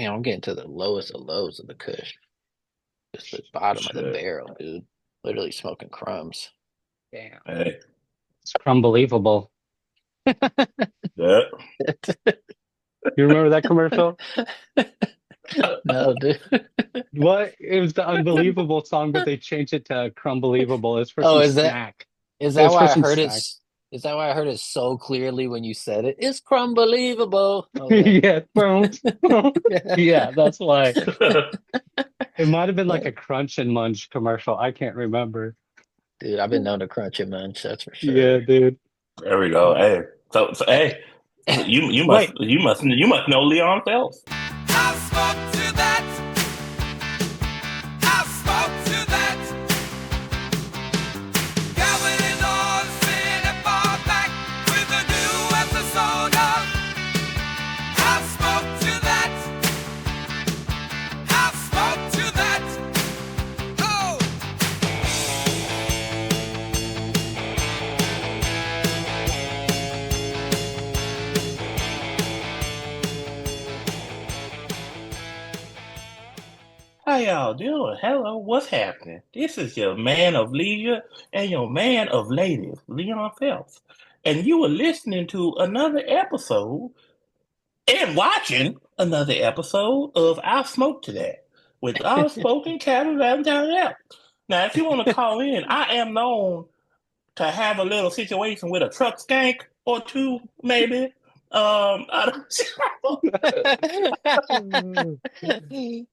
Damn, I'm getting to the lowest of lows of the Kush. Just the bottom of the Shit. barrel, dude. Literally smoking crumbs. Damn. Hey. It's unbelievable. Yeah. You remember that commercial? No, dude. What? It was the Unbelievable song, but they changed it to Crumbelievable. It's for Oh, some snack. is It that was for why I some heard it? snack. Is that why I heard it so clearly when you said it? It's crumbelievable. Okay. Yeah, boom. Yeah. Yeah, that's why. It might have been like a Crunch and Munch commercial. I can't remember. Dude, I've been known to crunch a munch, that's for Yeah, sure. dude. There we go. Hey. So hey, Wait, you must know Leon Phelps. I spoke to that. I spoke to that. Gathered in all sin and far back with a new episode of. I spoke to that. I spoke to that. Oh. How y'all doing? Hello, what's happening? This is your man of leisure and your man of ladies, Leon Phelps. And you are listening to another episode and watching another episode of I Smoke to That with our spoken cattle down there. Now, if you want to call in, I am known to have a little situation with a truck skank or two, maybe. I Yeah,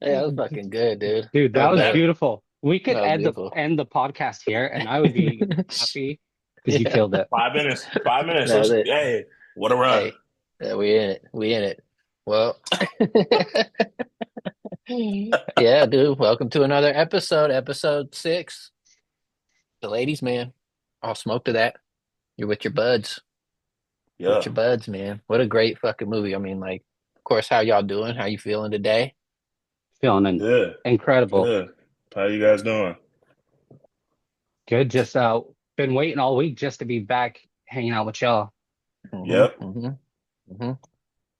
that was fucking good, dude. dude, That that was was don't, better. beautiful. We could That was beautiful. end the podcast here, and I would be happy because you Yeah, killed it. 5 minutes. 5 minutes. that was it. Hey, what a run. Hey, yeah, we in it. We in it. Well, yeah, dude. Welcome to another episode, episode 6. The ladies, man. I'll smoke to that. You're with your buds. With Yeah. your buds, man. What a great fucking movie. I mean, like, of course, how y'all doing? How you feeling today? Feeling Good. incredible. Good. How you guys doing? Good. Just been waiting all week just to be back hanging out with y'all. Yep. Mm-hmm. Mm-hmm.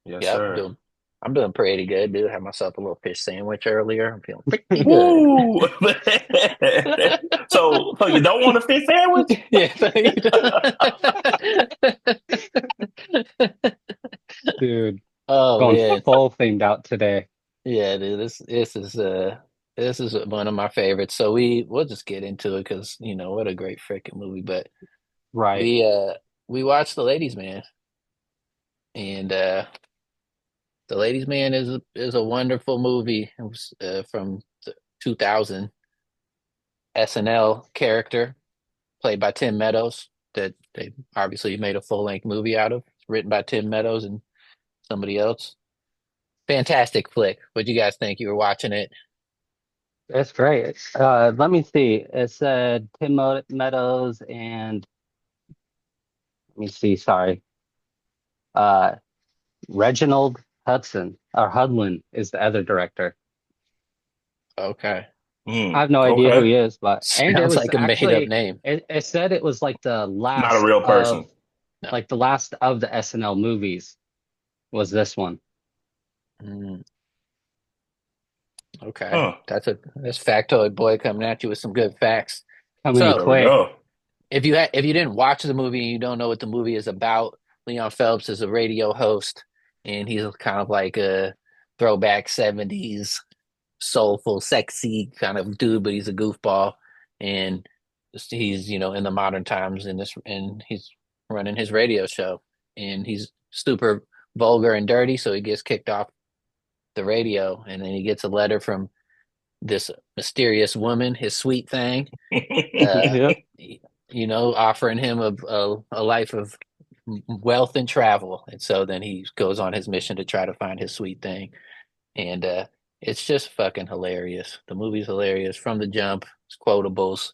Yes, Yep. sir. I'm doing pretty good, dude. Had myself a little fish sandwich earlier. I'm feeling pretty good. Woo! So you don't want a fish sandwich? Yeah. Dude, Oh going man. full themed out today. Yeah, dude. This is one of my favorites. So we'll just get into it because what a great freaking movie. But Right. we watched The Ladies Man, and The Ladies Man is a wonderful movie. It was from 2000 SNL character played by Tim Meadows that they obviously made a full length movie out of. It's written by Tim Meadows and somebody else. Fantastic flick. What you guys think? You were watching it? That's great. Let me see. It said Meadows and let me see, sorry. Uh, Reginald Hudson or Hudlin is the other director. Okay. I have no idea who Okay. he is, but and it Sounds was like a made up actually name. it said it was like Not a real person. No. the last of the SNL movies was this one. Mm, okay. Huh. That's factoid boy coming at you with some good facts. Coming in So There we quick. go. if you didn't watch the movie and you don't know what the movie is about, Leon Phelps is a radio host and he's kind of like a throwback 70s soulful, sexy kind of dude, but he's a goofball and he's, in the modern times and he's running his radio show and he's super vulgar and dirty, so he gets kicked off the radio and then he gets a letter from this mysterious woman, his sweet thing, uh, Yep. offering him a life of wealth and travel. And so then he goes on his mission to try to find his sweet thing. And it's just fucking hilarious. The movie's hilarious from the jump. It's quotables.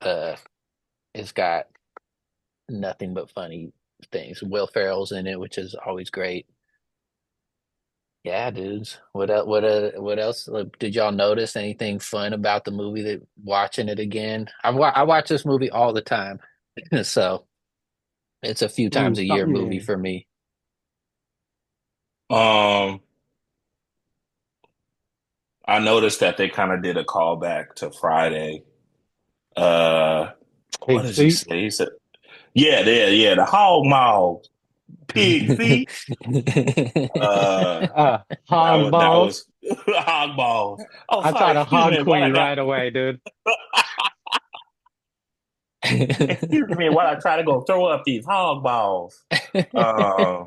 Uh, it's got nothing but funny things. Will Ferrell's in it, which is always great. Yeah, dudes. What else? Like, did y'all notice anything fun about the movie that watching it again? I watch this movie all the time, so it's a few times a year movie Something. um, I noticed that they kind of did a callback to Friday. Uh, what Pig does he feet. say? He said, yeah, the hog maw, pig feet. Uh, Hog that balls. was hog balls. Oh, I sorry, thought of excuse hog me. What I queen got? right away, dude. Excuse me. While I try to go throw up these hog balls. Uh,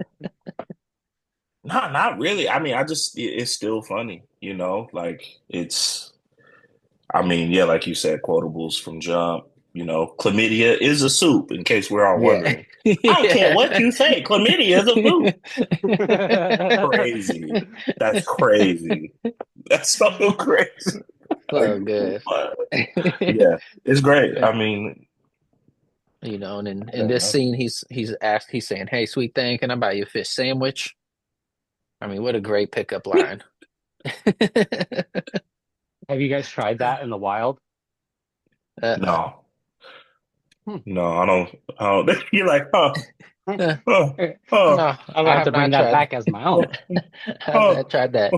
not really. I mean, it's still funny, like it's. I mean, yeah, like you said, quotables from Jump. Chlamydia is a soup, in case we're all Yeah. wondering. I don't care what Yeah. you say, chlamydia is a soup. Crazy. That's crazy. That's so crazy. Like, So good. what? Yeah, it's great. Yeah. I mean, And in this yeah, scene, he's saying, "Hey, sweet thing, can I buy you a fish sandwich?" I mean, what a great pickup line. Have you guys tried that in the wild? Uh-uh. no, Hmm. no, I don't. You're like, huh, Uh, huh, I'm huh, no, gonna I have have to bring not that tried. back as my own. huh, I have huh. not tried that.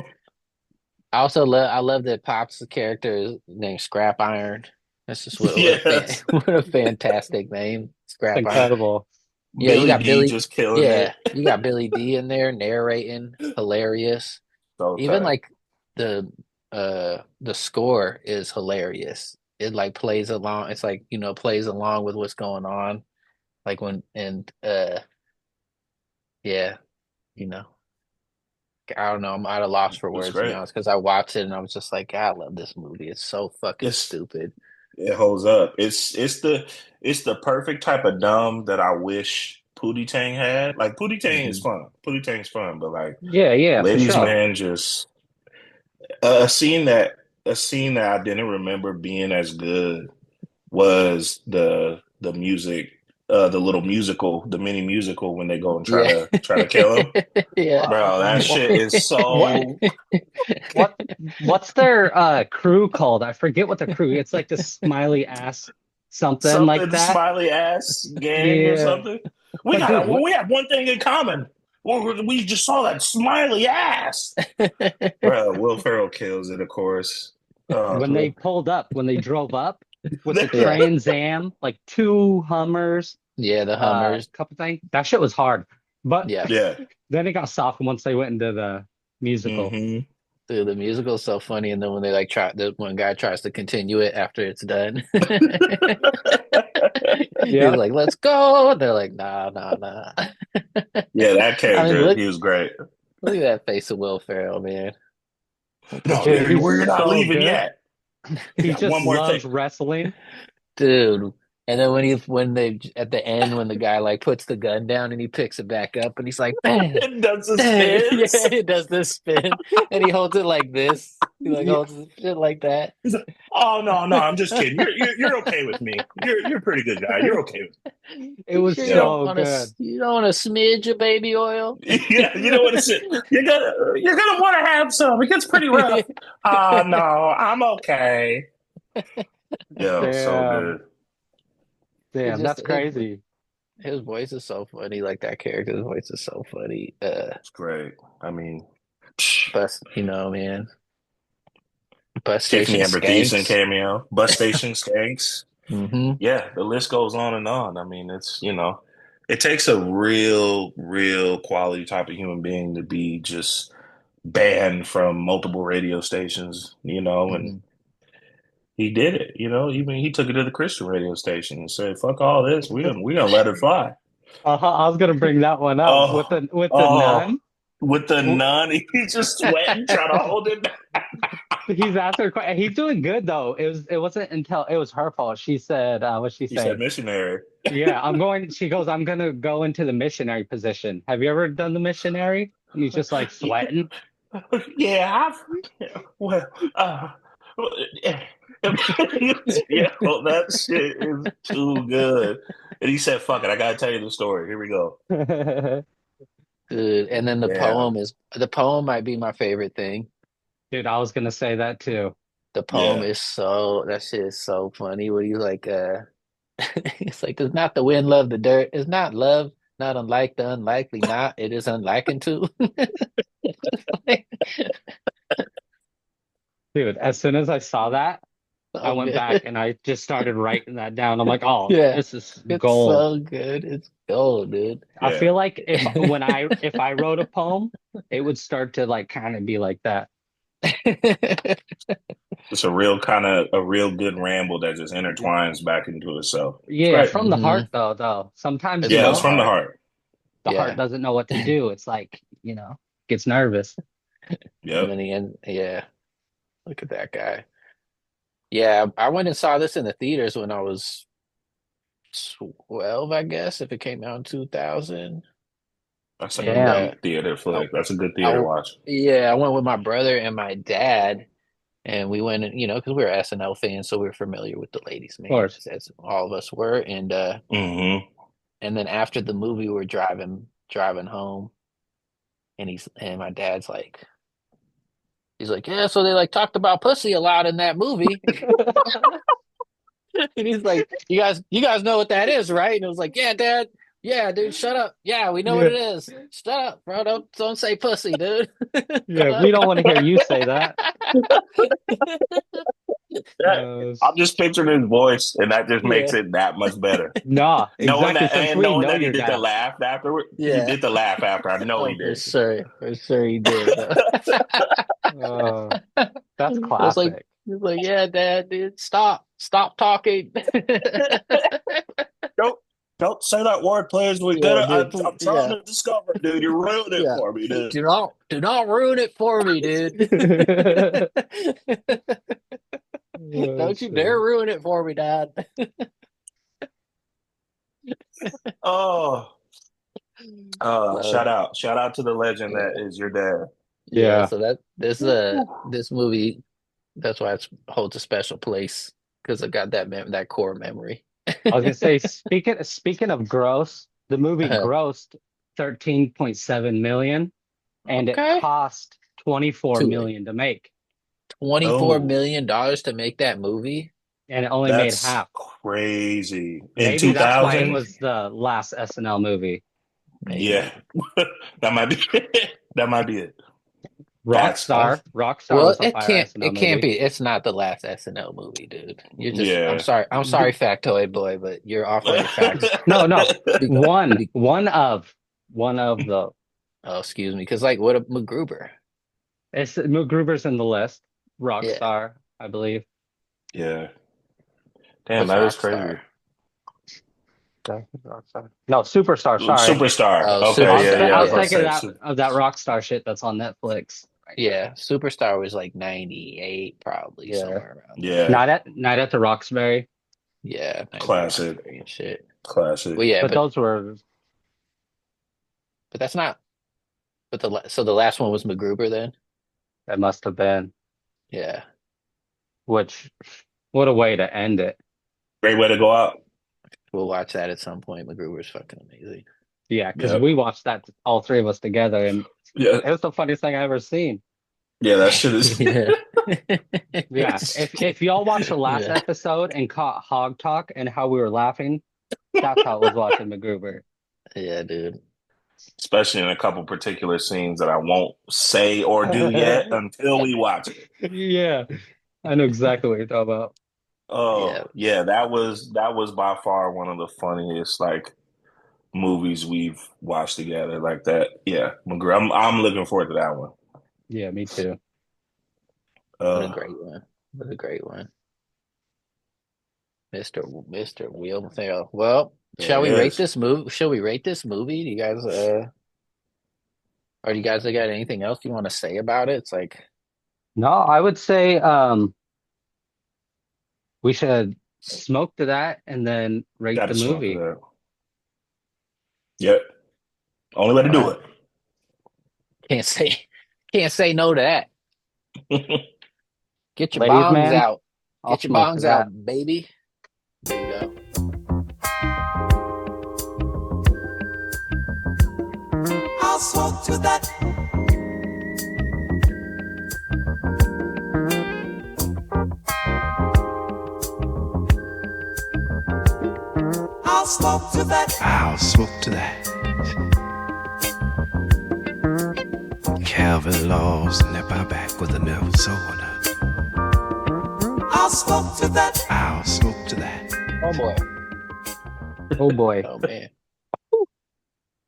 I love that Pop's character is named Scrap Iron. That's just what a Yes, what a fantastic name, It's Scrap Iron. incredible. Yeah, you Billy got D Billy. just killing it. Yeah, you got Billy D in there narrating, hilarious. So Even tight. like the score is hilarious. It like plays along. It's like plays along with what's going on. Like when and yeah, you know. I don't know. I'm at a loss for It's words to be great. honest because I watched it and I was just like, "God, I love this movie. It's so fucking It's stupid." It holds up. It's the perfect type of dumb that I wish Pootie Tang had. Like Pootie Tang is Hmm. fun. Pootie Tang's fun, but like Yeah, yeah, for Ladies sure. Man just a scene that I didn't remember being as good was the music, the little musical, the mini musical when they go and try Yeah, to try to kill him. yeah. Bro, that shit is What so what what's their crew called? I forget what the crew. It's like the smiley ass something like something that. smiley ass gang or Yeah. something. We But dude, got what we have one thing in common. We just saw that smiley ass. Bro, Will Ferrell kills it, of course. when Uh, they pulled up, when they drove up with the Yeah, Trans Am, like two Hummers, yeah. The Hummers. couple things. That shit was hard. But Yeah, yeah. then it got soft once they went into the musical. Hmm. dude, the musical's so funny. And then when they like try, the one guy tries to continue it after it's done, he's Yeah. like, "Let's go." And they're like, "Nah, nah, nah." Yeah, that I mean, character, look, he was great. look at that face of Will Ferrell, man. Put No, your, Dude, you're he's not so leaving good. yet. We He got just one more thing. loves wrestling. dude. And then when they at the end when the guy like puts the gun down and he picks it back up and he's like, bang, It does the bang. Yeah, spins. he does this spin and he holds it like this. He like Yeah. holds it shit like that. He's like, oh no, no, I'm just kidding. You're okay with me. You're a pretty good guy. You're okay with It You was sure me. Yeah. so good. you don't want a smidge of baby oil? Yeah, you know what it's you're gonna want to have some. It gets pretty rough. No, I'm okay. Yo, so Damn. good. It's Damn, just that's crazy. his voice is so funny. Like that character's voice is so funny. It's great. I mean, Bus, man. Bus Tiffany station Amber Thiessen skanks. cameo, bus station skanks. Hmm. Yeah, the list goes on and on. I mean, it takes a real quality type of human being to be just banned from multiple radio stations, and Hmm. he did it, Even he took it to the Christian radio station and said, "Fuck all this. We gonna let it fly." I was gonna bring that one up with Oh, the oh, nun. with the W- nun, he's just sweating, trying to hold it back. He's asking, he's doing good though. It wasn't until it was her fault. She said, what she He said, say? "Missionary." Yeah, I'm going. She goes, I'm gonna go into the missionary position. Have you ever done the missionary? And he's just like sweating. Yeah, well, uh, yeah, that shit is too good. And he said, "Fuck it, I gotta tell you the story. Here we go." Dude, and then Damn. the poem might be my favorite thing. Dude, I was gonna say that too. The poem Yeah. is that shit is so funny. What he's like, it's like, does not the wind love the dirt? Is not love not unlike the unlikely? Not it is unlikened to. Like, Dude, as soon as I saw that, I So went back good. and I just started writing that down. I'm like, oh, Yeah, this is it's gold. so good. It's gold, dude. I Yeah. feel like if I wrote a poem, it would start to like kind of be like that. It's a real good ramble that just intertwines back into itself. It's Yeah, great. from the heart hmm though. Sometimes, It's you Yeah, from it's the know, from the heart. heart. the heart Yeah. doesn't know what to do. It's like, gets nervous. And Yep. then yeah. Look at that guy. Yeah, I went and saw this in the theaters when I was 12, I guess, if it came out in 2000. That's a And Damn. great theater I, flick. That's a good theater I, watch. yeah, I went with my brother and my dad, and we went and because we were SNL fans, so we were familiar with the Ladies' Of Man, course. as all of us were. Hmm. And then after the movie, we're driving home, and my dad's like, he's like, yeah, so they like talked about pussy a lot in that movie. And he's like, you guys know what that is, right? And it was like, yeah, Dad. Yeah, dude, shut up. Yeah, we know what Yeah. it is. Shut up, bro. Don't say pussy, dude. Yeah, we don't want to hear you say that. Yeah. I'm just picturing his voice, and that just makes Yeah, it that much better. Nah, Knowing exactly. that, Since and we knowing know that he your did the dad. laugh afterward, he yeah. did the laugh after. I know he Oh, did. for sure he did, bro. Uh, that's It's like classic. it's like, yeah, Dad, dude, stop talking. Don't don't say that word, please. We Yeah, gotta. dude. I'm trying Yeah, to discover, dude. You ruined it yeah. for me, dude. Do not ruin it for me, dude. Oh, Don't you dare shit. ruin it for me, Dad. Oh, So shout out to the legend that yeah, is your dad. yeah. Yeah. So this movie, that's why it holds a special place because I got that core memory. I was gonna say, speaking of gross, the movie Uh, grossed 13.7 million and it okay, cost 24 to million to make. Oh, $24 million to make that movie. And it only made that's half. crazy. In Maybe that's why it 2000, was the last SNL movie. Maybe. yeah, that might be that might be it. That's Rockstar. Rockstar Well, was a fire SNL it can't movie. be. It's not the last SNL movie, dude. I'm yeah. sorry. I'm sorry, factoid boy, but you're off on your facts. No. Be, One. be, One of the oh, excuse me. Because like, what a MacGruber. it's MacGruber's in the list. Yeah. Rockstar, I believe. Yeah. Damn, What's that is Rockstar? crazy. Rockstar. No, Superstar, sorry. Superstar. Oh, Okay, yeah, Superstar. yeah. I I was was Yeah. about to thinking say. of that Rockstar shit that's on Netflix right now. Yeah. Superstar was like 98, probably Yeah. somewhere around there. Yeah, Night at the Roxbury. Yeah. Night at the classic, Roxbury and shit. classic. Well, yeah, But those were but that's not. But so the last one was MacGruber then. that must have been, Yeah. which what a way to end it. Great way to go out. We'll watch that at some point. MacGruber's fucking amazing. Yeah, because Yep. we watched that all three of us together, and Yeah, it was the funniest thing I ever seen. yeah. That shit is. Yeah. Yeah, if y'all watched the last Yeah. episode and caught Hog Talk and how we were laughing, that's how I was watching MacGruber. Yeah, dude. Especially in a couple particular scenes that I won't say or do yet until we watch it. Yeah, I know exactly what you're talking about. Yeah. Oh, yeah, that was by far one of the funniest like movies we've watched together like that. Yeah, I'm looking forward to that one. Yeah, me too. What a Uh, great one. What a great one. Mr. Will Ferrell. Well, shall we rate yes. this movie? Shall we rate this movie? Do you guys or do you guys got anything else you want to say about it? It's like No, I would say we should smoke to that and then rate Got to the smoke movie. that. Yep. Only way to all do right. Can't say no to that. it. Get your Ladies, bongs man, out. I'll Get your smoke to bongs that. out, baby. There you go. I'll smoke to that. I'll smoke to that. I'll smoke to that. Calvin Lawz, nip our back with a nervous soda. smoke to that. I'll smoke to that. Oh boy. Oh boy, Oh man.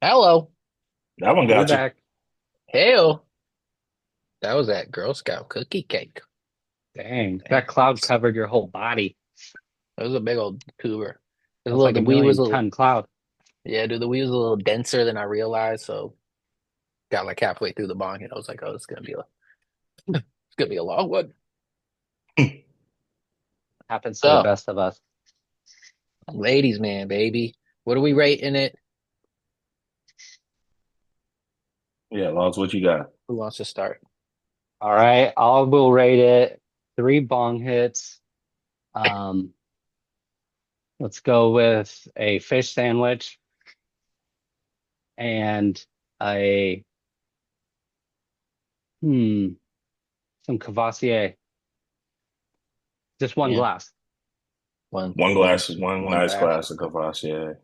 Hello. That one we're got you. back. Hail. That was that Girl Scout cookie cake. Dang, that cloud covered your whole body. It was a big old cougar. It was like The a weed was million a little, ton cloud. yeah, dude. The weed was a little denser than I realized, so got like halfway through the bong, and I was like, "Oh, it's gonna be a long one." Happens to the So, best of us. ladies, man, baby, what are we rating it? Yeah, Lawz, what you got? Who wants to start? All right, I will rate it 3 bong hits. Um, let's go with a fish sandwich and a some Cavassier. Just one Yeah, glass. One one nice glass. glass of Cavassier.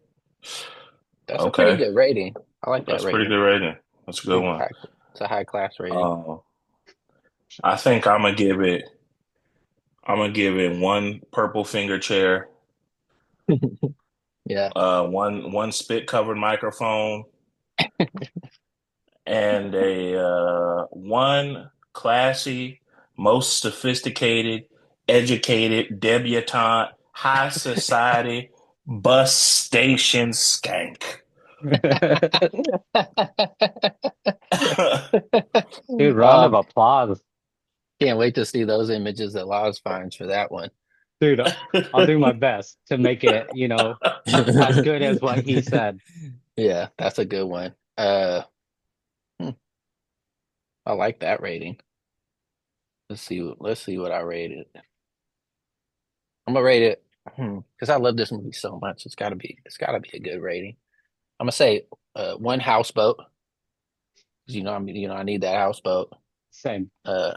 That's a pretty Okay, good rating. I like that that's a pretty rating. good rating. That's a good Pretty one. high. It's a high class rating. I think I'm gonna give it one purple finger chair, Yeah. one spit covered microphone, and a one classy, most sophisticated, educated, debutante, high society bus station skank. Dude, round of Um, applause. can't wait to see those images that Lawz finds for that one. Dude, I'll do my best to make it, as good as what he said. Yeah, that's a good one. Hmm, I like that rating. Let's see what I rated. I'm gonna rate it because I love this movie so much. It's gotta be a good rating. I'm gonna say one houseboat because I need that houseboat. Same. Uh,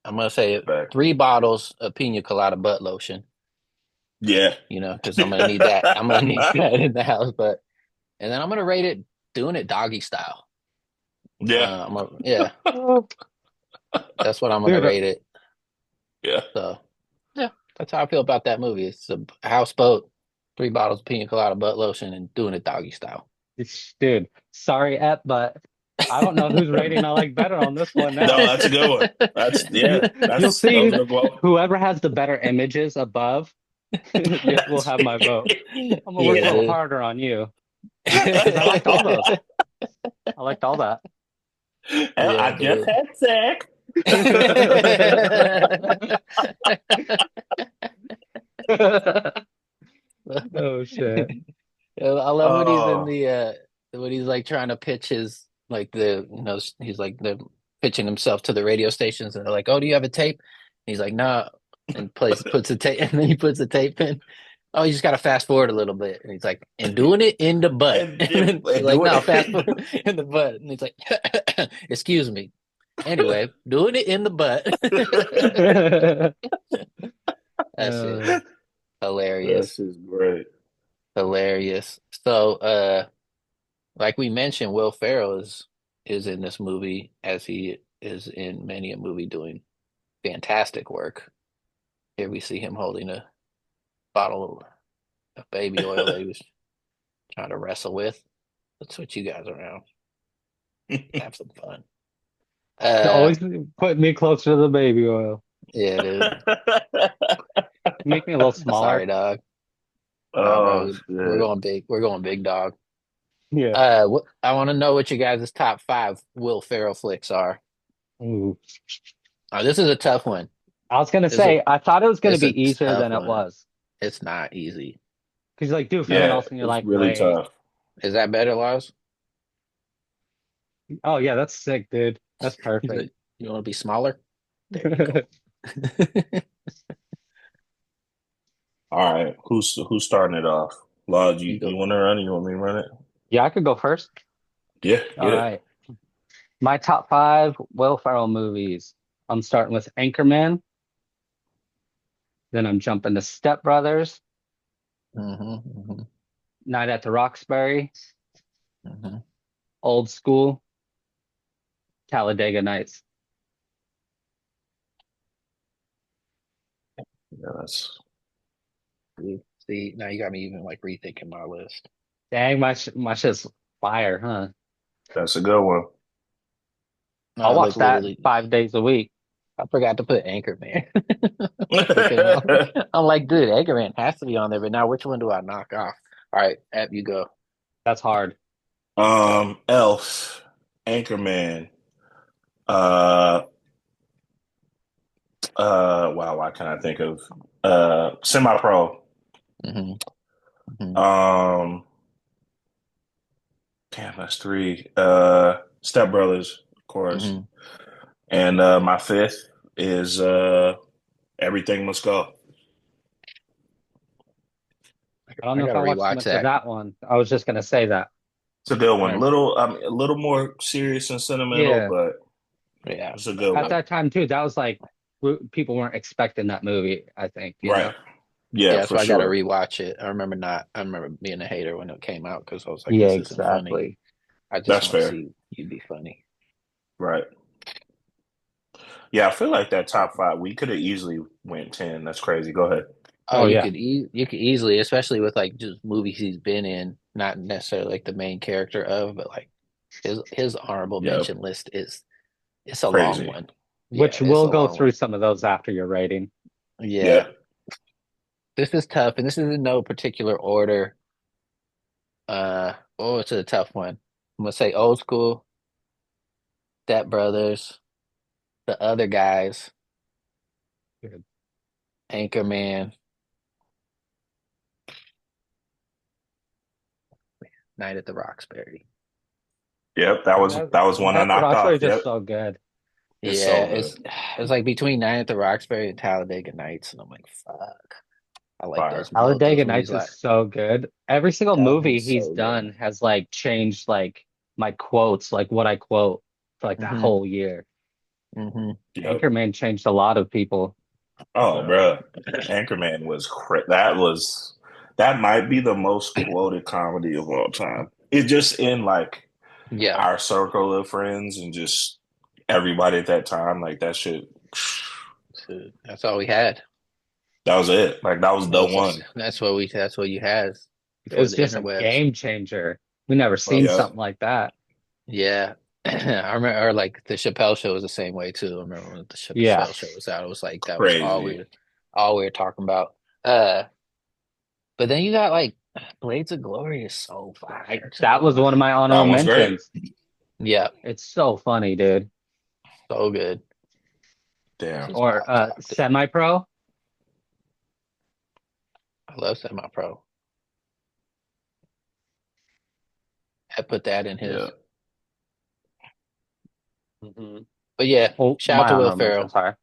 I'm gonna say Back. 3 bottles of pina colada butt lotion. Yeah. Because I'm gonna need that. I'm gonna need that in the house, and then I'm gonna rate it doing it doggy style. Yeah. Yeah, that's what I'm gonna Dude, rate it. Yeah. So yeah, that's how I feel about that movie. It's a houseboat, 3 bottles of pina colada butt lotion, and doing it doggy style. dude, sorry, Ep, but I don't know whose rating I like better on this one No, now. that's a good one. That's You, yeah. you'll That's those see are both. whoever has the better images above will have my vote. I'm gonna work a Yeah, little dude. harder on you because I liked all those. I liked all that. Yeah, I just dude. had sex. Oh shit. I love when he's in Oh, the when he's like trying to pitch his like he's like the pitching himself to the radio stations and they're like, "Oh, do you have a tape?" And he's like, "No," and puts a tape and then he puts a tape in. Oh, you just gotta fast forward a little bit. And he's like, and doing it in the butt. and, And then he's and like, do no, fast forward it. in the butt. And he's like, excuse me. Anyway, doing it in the butt. That shit Uh, That's hilarious. just great. Hilarious. So like we mentioned, Will Ferrell is in this movie as he is in many a movie doing fantastic work. Here we see him holding a bottle of baby oil that he was trying to wrestle with. Let's switch you guys around. Have some fun. Uh always put me closer to the baby oil. yeah, dude. Make me a little Sorry, smaller. dog. Nah, Oh bro. We're shit. going big. We're going big dog. Yeah. I want to know what you guys' top 5 Will Ferrell flicks are. Ooh. This is a tough one. I was gonna This is say, I thought it was gonna it's a be easier tough than it one. was. It's not easy. Because you like do something Yeah, else and you're it's like, really wait. tough. Is that better, Lars? Oh yeah, that's sick, dude. That's perfect. You want to be smaller? There you go. All right, who's starting it off? Lodge, You you go. want to run it? You want me to run it? Yeah, I could go first. Yeah, All get it. right. My top 5 Will Ferrell movies. I'm starting with Anchorman. Then I'm jumping to Step Brothers, Hmm. Night at the Roxbury, Hmm. Old School, Talladega Nights. Yeah, that's See, now you got me even like rethinking my list. Dang, my shit's fire, huh? that's a good one. I'll watch Look, that literally, 5 days a week. I forgot to put Anchorman. Because I'm like, dude, Anchorman has to be on there, but now which one do I knock off? All right, App, you go. That's hard. Elf, Anchorman, uh, wow, why can't I think of Semi-Pro, Hmm. Hmm. um, damn, that's three. Step Brothers, of course, Hmm. and my fifth is Everything Must Go. I don't I know if gotta I watched rewatch much of that. that one. I was just gonna say that. It's a good one. I, A little more serious and sentimental, Yeah, but yeah, it's a good at one. that time too, that was like people weren't expecting that movie, I think, you Right. know? Yeah, yeah. for So I gotta sure. rewatch it. I remember being a hater when it came out because I was like, Yeah, this isn't funny. exactly. I just That's want to fair. see you be funny. Right. Yeah, I feel like that top five, we could have easily went 10. That's crazy. Go ahead. Oh, Oh yeah. you could easily, especially with like just movies he's been in, not necessarily like the main character of, but like his honorable Yep. mention list is it's a long Crazy. one. Yeah, Which it's we'll a go long through one. some of those after your rating. Yeah, Yep. this is tough, and this is in no particular order. Oh, it's a tough one. I'm gonna say old school, Step Brothers, the other guys, Good. Anchorman, Night at the Roxbury. Yep. That That was one I that knocked Roxbury off. is just Yep. so good. It's Yeah, so good. it's like between Night at the Roxbury and Talladega Nights, and I'm like, fuck. I like Fire. those both those Talladega movies. Nights is Like so good. Every single that movie one's he's so good. done has like changed like my quotes, like what I quote for like that Hmm. whole year. Hmm. Yep. Anchorman changed a lot of people. Oh, bro. Anchorman that might be the most quoted comedy of all time. It just in like Yeah, our circle of friends and just everybody at that time, like that shit. so that's all we had. That was it. Like that was the one. That's what you had before It's the just a interwebs. game changer. We never seen Well, Yep. something like that. yeah. I remember, or like the Chappelle show was the same way too. I remember when the Yeah. Chappelle show was out, it was like that was Crazy. all we were talking about. Uh, but then you got like Blades of Glory is so fire That was too. one of my That honorable one's great. mentions. Yeah, It's so funny, dude. so good. This Damn. is Or pop talk, dude. Semi-Pro. I love Semi Pro. I put that in Yeah. his. Hmm. But yeah, Oh, shout out my to Will honorable mention, Ferrell. sorry.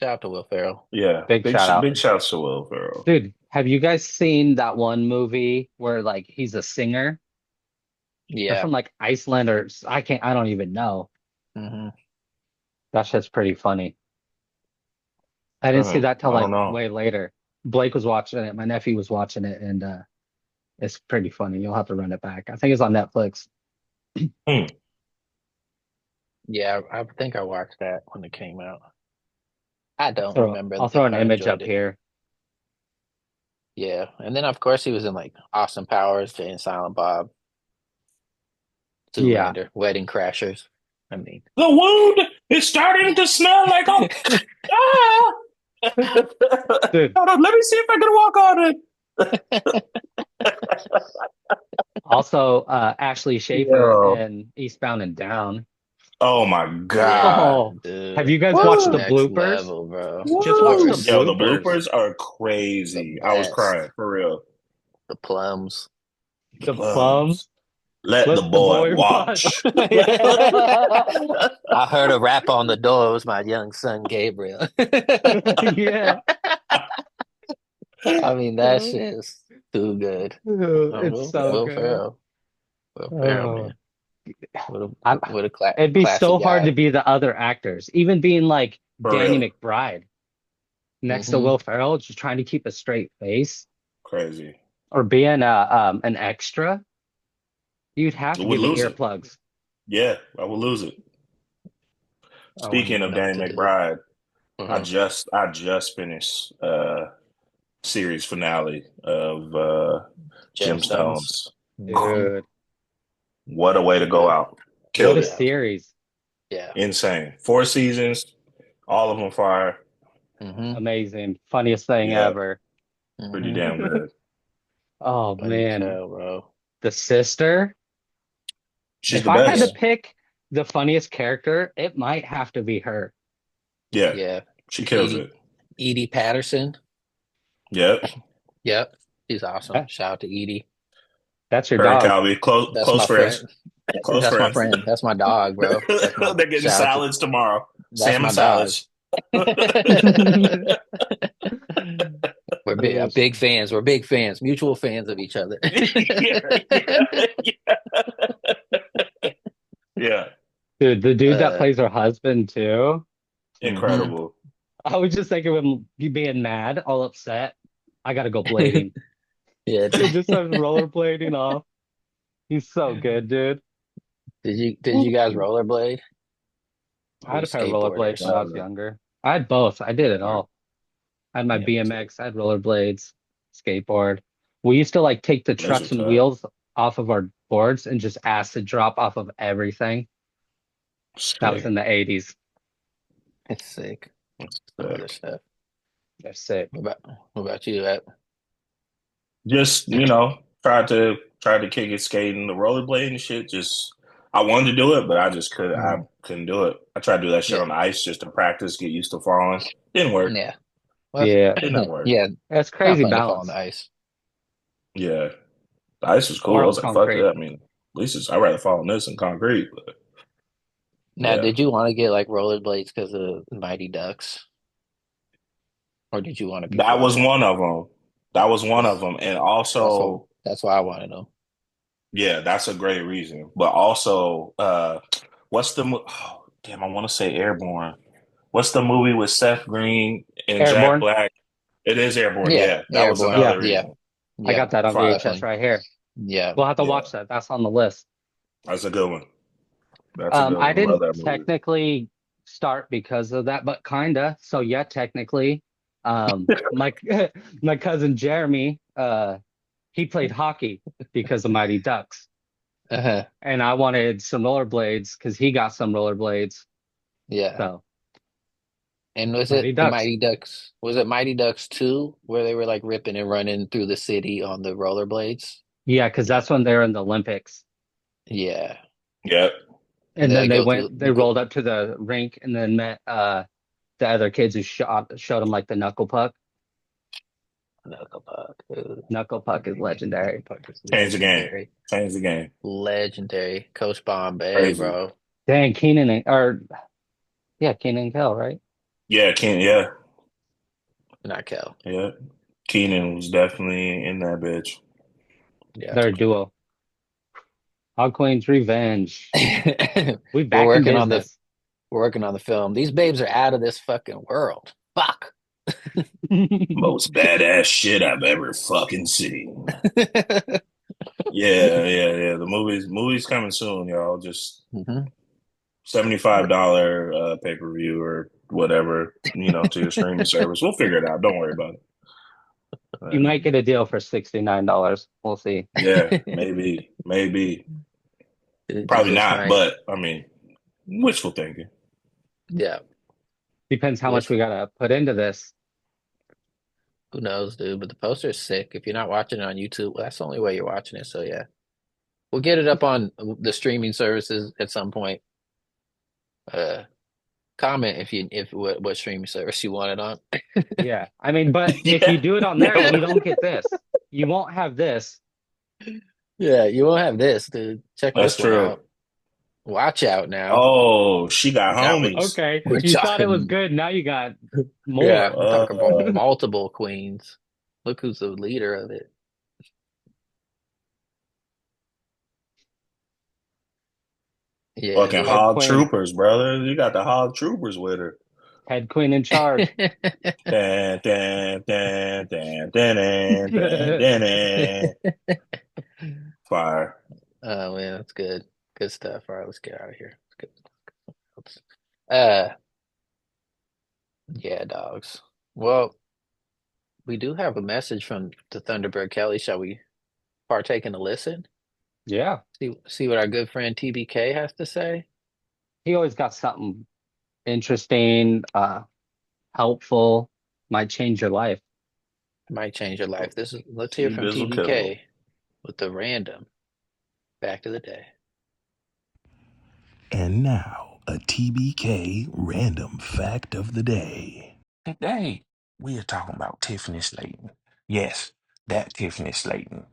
Shout out to Will Ferrell. Yeah. Big shout out. Big shouts to Will Ferrell. Dude, have you guys seen that one movie where like he's a singer? They're Yeah. from like Iceland or I don't even know. Hmm. That shit's pretty funny. I didn't see that till I don't like know. way later. Blake was watching it, my nephew was watching it, and it's pretty funny. You'll have to run it back. I think it's on Netflix. Hmm. Yeah, I think I watched that when it came out. I don't So remember I'll it, throw an but I image enjoyed up it. here. Yeah. And then of course he was in like Austin Powers, Jay and Silent Bob, Yeah, Zoolander, Wedding Crashers. I mean, The wound is starting to smell like ah! dude. Hold on, let me see if I can walk on it. Also, Ashley Schaefer Yo. in Eastbound and Down. Oh my yeah, God. Oh, have dude. you guys That's watched the Woo! next bloopers? level, bro. Just watch Woo! the Bloopers, Yo, the bloopers. bloopers are the crazy. I was crying best. for real. The plums. The The plums. plums. Let the Let the boy boy watch. watch. I heard a rap on the door. It was my young son Gabriel. Yeah. I mean, that shit is too good. It's so Will good. Ferrell. Will Ferrell, Oh, man. I, What a it'd be classy so hard to guy. be the other actors, even being like For Danny real. McBride next to Hmm. Will Ferrell, just trying to keep a straight face, Crazy. or being an extra. You'd have I to be would the lose it. earplugs. Yeah, I would lose it. I wouldn't Speaking even of know what Danny to do. McBride, Mhm. I just finished series finale of Gemstones. Gemstones. Hmm. Dude, What a way to go Good. out. what Killed a it. Yeah. series. Yeah. Insane. 4 seasons, all of them fire. Hmm. Amazing. Funniest thing Yeah, ever. pretty Hmm. damn good. Oh Funny as man. hell, bro. The sister. She's If the I had to Yeah. best. pick the funniest character, it might have to be her. Yeah, Yeah. she kills Edie it. Edie Patterson. Yep. Yep. She's awesome. That- Shout out to Edie. That's your Her and dog. Calby, That's close my friends. friend. Close That's my friends. friend. That's my dog, bro. That's my They're getting shout out to salads tomorrow. that's Salmon my dog. salads. We're Oh, big fans. We're big fans. Mutual fans of each other. Yeah, yeah, yeah. dude, the dude that uh, plays her husband too. hmm. Incredible. I was just thinking of him being mad, all upset. I gotta go blading. Yeah. He just starts rollerblading off. He's so good, dude. Did you guys rollerblade? I Or had you a pair of rollerblades skateboarders? when I was younger. I had both. I did it all. I had my Yeah, me too. BMX, I had rollerblades, skateboard. We used to like take the Those trucks are and tough. wheels off of our boards and just acid drop off of everything. That was Sick. in the 80s. It's sick. Some other Sick. stuff. They're sick. What about you? At Just, tried to kick it skating, the rollerblade and shit. Just I wanted to do it, but I Mhm. couldn't do it. I tried to do that shit Yeah, on the ice just to practice, get used to falling. Didn't work. yeah. Well, Yeah. Did not work. yeah. That's Kind of crazy fun to fall on the balance. ice. Yeah. The ice was cool. Or I on was like, fuck it. concrete. I mean, at least I'd rather fall on this than concrete. But Now, yeah. did you want to get like rollerblades because of Mighty Ducks, or did you want to be That was flying? one of them. That was one of That's them. And that's what also, that's why I want to know. yeah, that's a great reason. But also, what's oh, damn, I want to say Airborne. What's the movie with Seth Green and Jack Airborne. Black? It is Airborne. Yeah, Yeah, that was airborne. Yeah, another Yeah, reason. I yeah, got that on Fire. VHS definitely. right here. Yeah, We'll have to Yeah, watch that. That's on the list. that's a good one. That's a good I one. Love didn't that movie. technically start because of that, but kinda. So yeah, technically, my my cousin Jeremy, he played hockey because of Mighty Ducks, uh-huh. and I wanted some rollerblades because he got some rollerblades. Yeah. So And was Mighty it the Ducks, Mighty Ducks? Was it Mighty Ducks 2 where they were like ripping and running through the city on the rollerblades? yeah, because Yeah. that's when they're in the Olympics, Yeah. Yep. And and then then they they go through went, they rolled up to the rink, and then met the other kids who showed them like the knuckle puck. Knuckle Puck. Knuckle puck is Knuckle legendary. Puck is Change the game. legendary. Change the game. Legendary. Coach Bombay, Crazy. bro. Dang, or yeah, Keenan and Kel, right? Yeah, Ken. Yeah, Not Kel. yeah. Keenan was definitely in that bitch. Yeah. They're a duo. Hog Queen's Revenge. We We're back in working on the business. we're working on the film. These babes are out of this fucking world. Fuck. Most badass shit I've ever fucking seen. Yeah, yeah, yeah. The movie's coming soon, y'all. Just Mhm. $75 pay-per-view or whatever, to your streaming service. We'll figure it out. Don't worry about it. You might get a deal for $69. We'll see. Yeah, maybe, maybe. Probably Just not, might. but I mean, wishful thinking. Yeah. Depends how much Wish. we gotta put into this. Who knows, dude? But the poster is sick. If you're not watching it on YouTube, well, that's the only way you're watching it. So yeah, we'll get it up on the streaming services at some point. Uh, comment if what streaming service you want it on. Yeah. I mean, but if you Yeah, do it on there, yeah. you don't get this. You won't have this. Yeah, you won't have this, dude. Check That's this one true. out. Watch out now. Oh, she got Now homies. Okay. we're You thought it was talking. good. Now you got Yeah, more. we're talking about Uh, multiple queens. Look who's the leader of it. Yeah, fucking dude. Head hog queen. troopers, brother. You got the hog troopers with her. Head queen in charge. Dan, dan, dan, dan, dan, dan, dan, dan. Fire. Oh man, that's good. Good stuff. All right, let's get out of here. Let's get. Uh, Yeah, dogs. Well, we do have a message from the Thunderbird Kelly. Shall we partake in a listen? Yeah. See what our good friend TBK has to say? He always got something interesting, helpful, might change your life. Might change your life. Let's hear T from Bizzle Kizzle. TBK with the random fact of the day. And now, a TBK random fact of the day. Today, we are talking about Tiffany Slayton. Yes, that Tiffany Slayton.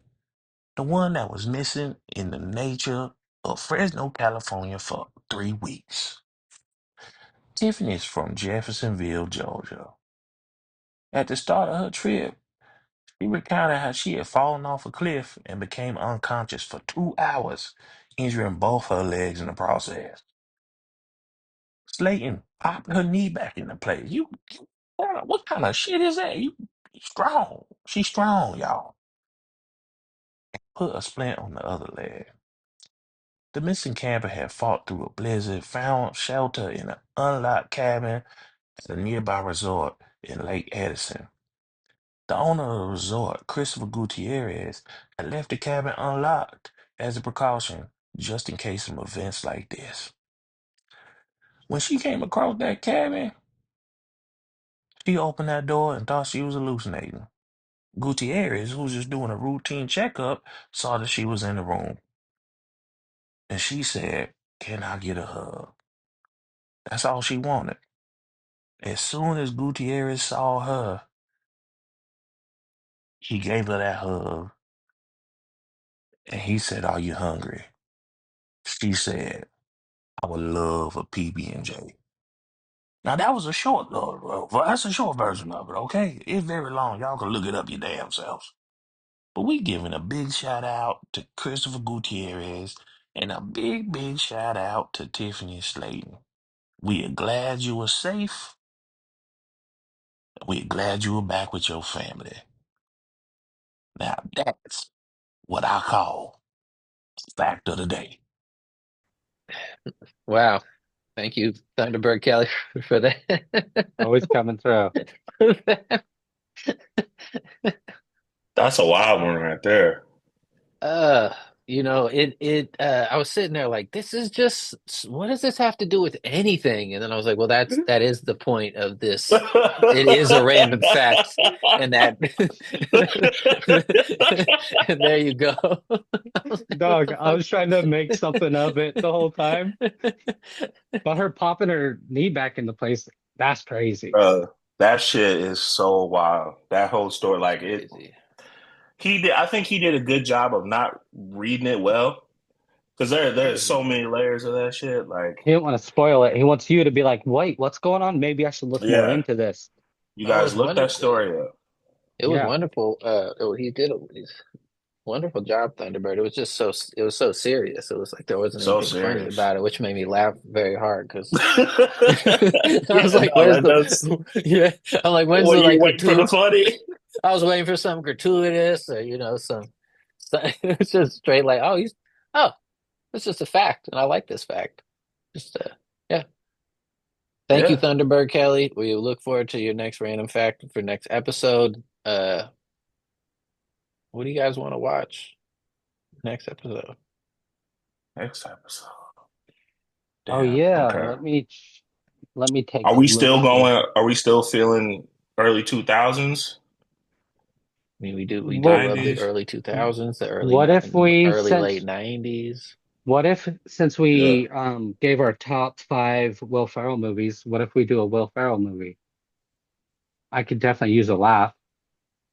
The one that was missing in the nature of Fresno, California for 3 weeks. Tiffany is from Jeffersonville, Georgia. At the start of her trip, she recounted how she had fallen off a cliff and became unconscious for 2 hours, injuring both her legs in the process. Slayton popped her knee back into place. What kind of shit is that? You strong. She's strong, y'all. Put a splint on the other leg. The missing camper had fought through a blizzard, found shelter in an unlocked cabin at a nearby resort in Lake Edison. The owner of the resort, Christopher Gutierrez, had left the cabin unlocked as a precaution, just in case of events like this. When she came across that cabin, she opened that door and thought she was hallucinating. Gutierrez, who was just doing a routine checkup, saw that she was in the room. And she said, "Can I get a hug?" That's all she wanted. As soon as Gutierrez saw her, he gave her that hug and he said, "Are you hungry?" She said, "I would love a PB&J." Now that was a short, that's a short version of it, okay? It's very long. Y'all can look it up your damn selves. But we giving a big shout out to Christopher Gutierrez and a big, big shout out to Tiffany Slayton. We are glad you were safe. We're glad you were back with your family. Now that's what I call fact of the day. Wow. Thank you, Thunderbird Kelly, for that. Always coming through. That's a wild one right there. Uh, I was sitting there like, this is just, what does this have to do with anything? And then I was like, well, that is the point of this. It is a random fact, and that, and there you go. I was like, what Dog, the I was trying to make something of it the whole time, fuck? but her popping her knee back into place, that's crazy. That shit is so wild. That whole story, like it, Crazy. he did. I think he did a good job of not reading it well, because there's so many layers of that shit. Like, He didn't want to spoil it. He wants you to be like, wait, what's going on? Maybe I should look more yeah, into this. you Oh, it guys was look that wonderful. story up. It was Yeah. wonderful. He did a wonderful job, Thunderbird. It was so serious. It was like there wasn't So anything funny serious. about it, which made me laugh very hard because Yeah, I was like, no, "Where's that the?" does. Yeah, I'm like, "When's Well, the you like wait for the gratuitous?" funny. I was waiting for some gratuitous or it's just straight like, oh, it's just a fact, and I like this fact. Just yeah. Thank you, Yeah, Thunderbird Kelly. We look forward to your next random fact for next episode. What do you guys want to watch next episode? next episode. Oh Damn. yeah. Okay. Let me take Are a we look still here. going? Are we still feeling early 2000s, I mean, we do Well, love the 90s? early 2000s, the what if we early late since 90s. what if since Yeah. we gave our top five Will Ferrell movies, what if we do a Will Ferrell movie? I could definitely use a laugh.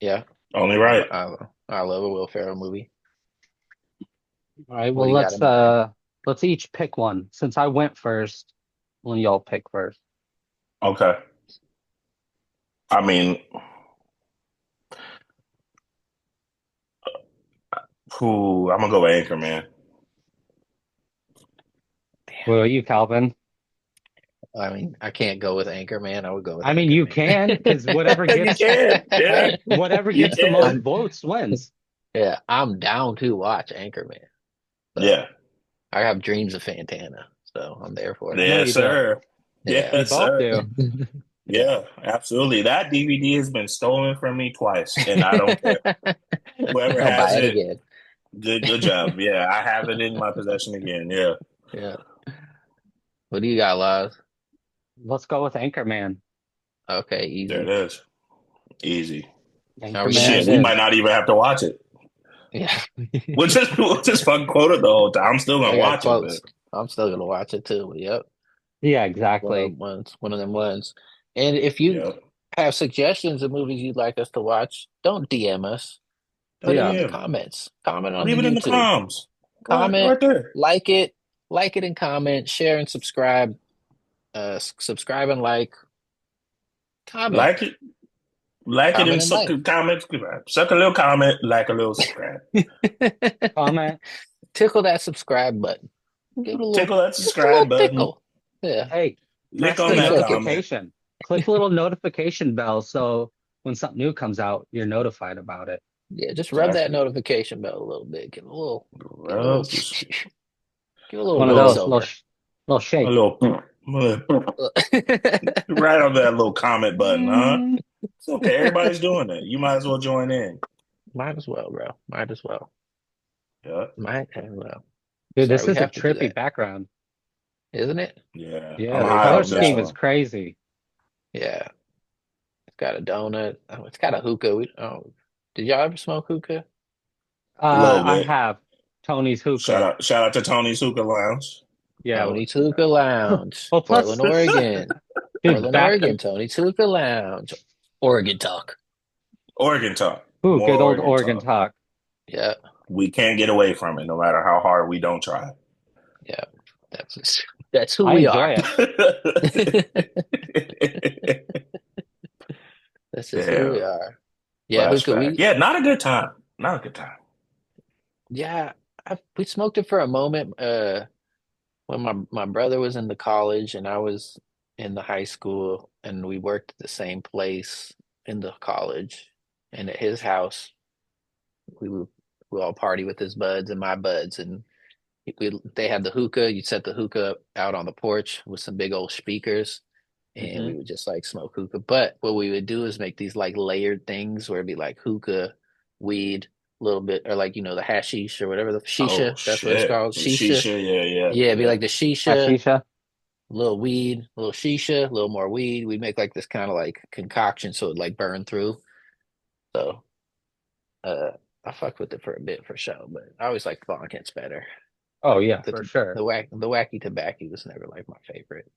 Yeah, Only right. I love a Will Ferrell movie. All right, What well do you got in mind? let's each pick one. Since I went first, well, y'all pick first. Okay. I mean, who? I'm gonna go with Anchorman. What about you, Calvin? I mean, I can't go with Anchorman. I would go with I mean, you Anchorman. can, because You can. Yeah, whatever you gets the most can. I'm votes wins. yeah, I'm down to watch Anchorman. So Yeah. I have dreams of Fantana, so I'm there for it. No, Yes, you don't. sir. Yeah. We Yes, both sir. do. Yeah, absolutely. That DVD has been stolen from me twice, and I don't care. Whoever I'll has buy it it, again. good job. Yeah, I have it in my possession again. Yeah, Yeah. What do you got, Lawz? Let's go with Anchorman. Okay, there it easy. is. Easy. Are we gonna Anchorman Shit, it we is. might not even have to watch it. Yeah. We'll just fucking quote it the whole time. I'm still I gonna got watch it, but quotes. I'm still gonna watch it too. Yep. Yeah, One of exactly. them ones. One of them ones. And if you yeah. have suggestions of movies you'd like us to watch, don't DM us. Put it Yeah. in the Yeah. comments. Comment on Leave the it in the YouTube. comms. Right, Comment, right there. like it, and comment, share and subscribe. Subscribe and like, comment, Like it, and comment and suck like. a comment. Suck a little comment, like a little subscribe. Comment. Tickle that subscribe button. Give it a little, Tickle that just a little subscribe button. tickle. Yeah, Hey, Lick press on the keep that cooking. comment. notification. Click the little notification bell so when something new comes out, you're notified about it. Yeah, just rub that Exactly. notification bell a little bit. Give it a little, Rub just give it a little One of little, those voiceover. little a shake. little, right on that little comment button, huh? It's okay. Everybody's doing it. You might as well join in. Might as well, bro. Might as well. Yeah. Might as well. Dude, Sorry, this we is a have to do trippy that, background. isn't it? Yeah. I'm Yeah, the Very high color on much this scheme so. is one. crazy. Yeah, it's got a donut. Oh, it's got a hookah. Did y'all ever smoke hookah? A little I bit. have Tony's hookah. Shout out to Tony's Hookah Lounge. Yeah. Tony's Hookah Lounge, Well, plus, Portland, Oregon. dude, Portland, back, Oregon. Tony's Hookah Lounge. Oregon talk. Oregon talk. ooh, More good old Oregon Oregon talk. talk. Yeah, We can't get away from it no matter how hard we don't try. yeah. That's who I we enjoy are. it. That's just who we Damn. are. Yeah, hookah. Flashback. Yeah, not a good time. Not a good time. Yeah, we smoked it for a moment. When my brother was in the college and I was in the high school, and we worked at the same place in the college, and at his house, we would we all party with his buds and my buds, and they had the hookah. You'd set the hookah out on the porch with some big old speakers, and Hmm. we would just like smoke hookah. But what we would do is make these like layered things where it'd be like hookah, weed, a little bit, or like the hashish or whatever the Oh shisha. That's what it's shit. called, shisha. Shisha, yeah, Yeah, it'd be yeah, like the shisha, Hashisha. a little weed, a little shisha, a little more weed. We'd make like this kind of like concoction so it'd like burn through. So uh I fucked with it for a bit for sure, but I always like Bonkins better. Oh, Like yeah, for sure. the wacky tobacco was never like my favorite.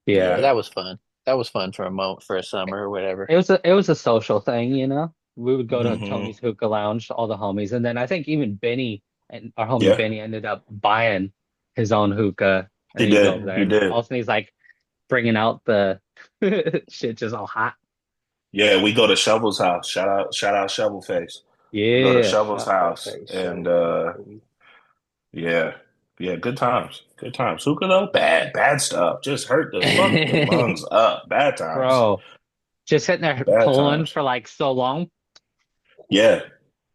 But Yeah. yeah. that was fun. That was fun for a moment, for a summer or whatever. It was a social thing, you know. We would go to Hmm. Tony's Hookah Lounge, all the homies, and then I think even Benny and our homie Yeah. Benny ended up buying his own hookah, and He then you go over did. there, He and did. all of a sudden he's like bringing out the shit just all hot. Yeah, we go to Shovel's house. Shout out Shovel Face. We go to Yeah, Shovel's Shovel house face, and shovel face, baby. yeah. Yeah, good times. Good times. Hookah though, bad stuff. Just hurt the fucking lungs up. Bad times. bro, just sitting there Bad pulling times. for like so long. Yeah.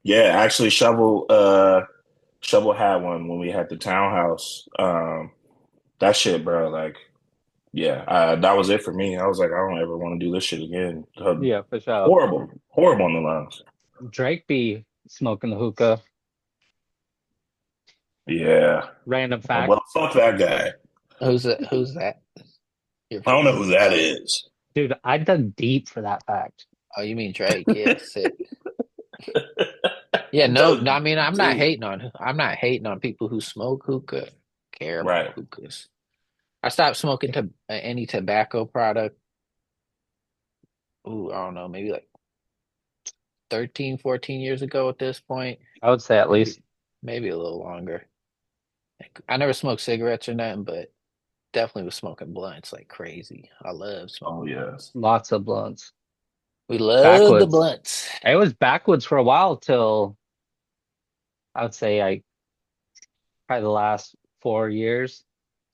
Yeah, actually Shovel had one when we had the townhouse. That shit, bro, like yeah, that was it for me. I was like, I don't ever want to do this shit again. Yeah, for sure. Horrible. Horrible on the lungs. Drake be smoking the hookah. Yeah. Random fact, Well, fuck that guy. Who's that? Who's that? I don't know who that is. dude. I dug deep for that fact. Oh, you mean Drake? Yeah, sick. Yeah, no, Does no, I mean, dude. I'm not hating on people who smoke hookah, care about Right. hookahs. I stopped smoking to any tobacco product. Ooh, I don't know, maybe like 13, 14 years ago at this point. I would say at Maybe least. maybe a little longer. Like, I never smoked cigarettes or nothing, but definitely was smoking blunts like crazy. I love Oh smoking yeah. blunts. Lots of blunts. We love the Backwoods. blunts. It was backwards for a while till I would say I probably the last 4 years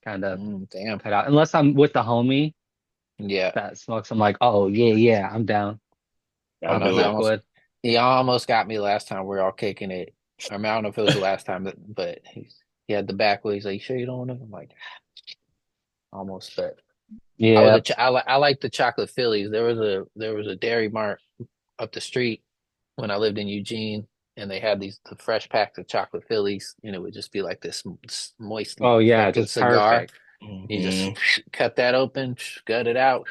kind of Damn. cut out. Unless I'm with the homie Yeah. that smokes, I'm like, oh yeah, yeah, I'm down. I I'll On a don't know. do it. He almost got me last time. We were all kicking it. I mean, I don't know if it was the last time, but he had the back wheel. He's like, "You sure you don't want to?" I'm like, almost, but Yeah. I like the chocolate Phillies. There was a Dairy Mart up the street when I lived in Eugene, and they had the fresh packs of chocolate Phillies, and it would just be like this moist Oh yeah, fucking just cigar. perfect. You just Hmm. cut that open, gut it out,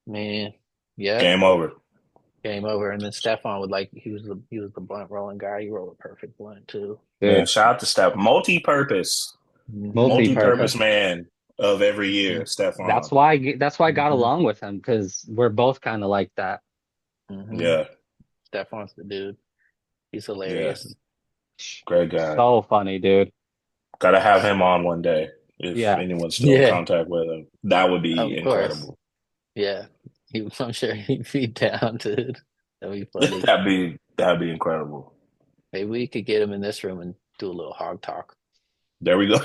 man. Yep, Game over. game over. And then Stefan would like he was the blunt rolling guy. He rolled a perfect blunt too. Man, Dude, shout out to Steph. Multi-purpose. Hmm multi-purpose. Multi-purpose man of every year, Stephon. That's why I got hmm along with him because we're both kind of like that. hmm Yeah, Stefan's the dude. He's yeah. hilarious. Great guy. So funny, dude. Gotta have him on one day. If Yeah. anyone's still in Yeah, contact with him, that would be of course. incredible. Yeah, I'm sure he'd be down, dude. That'd be funny. That'd be incredible. Maybe we could get him in this room and do a little hog talk. There we go.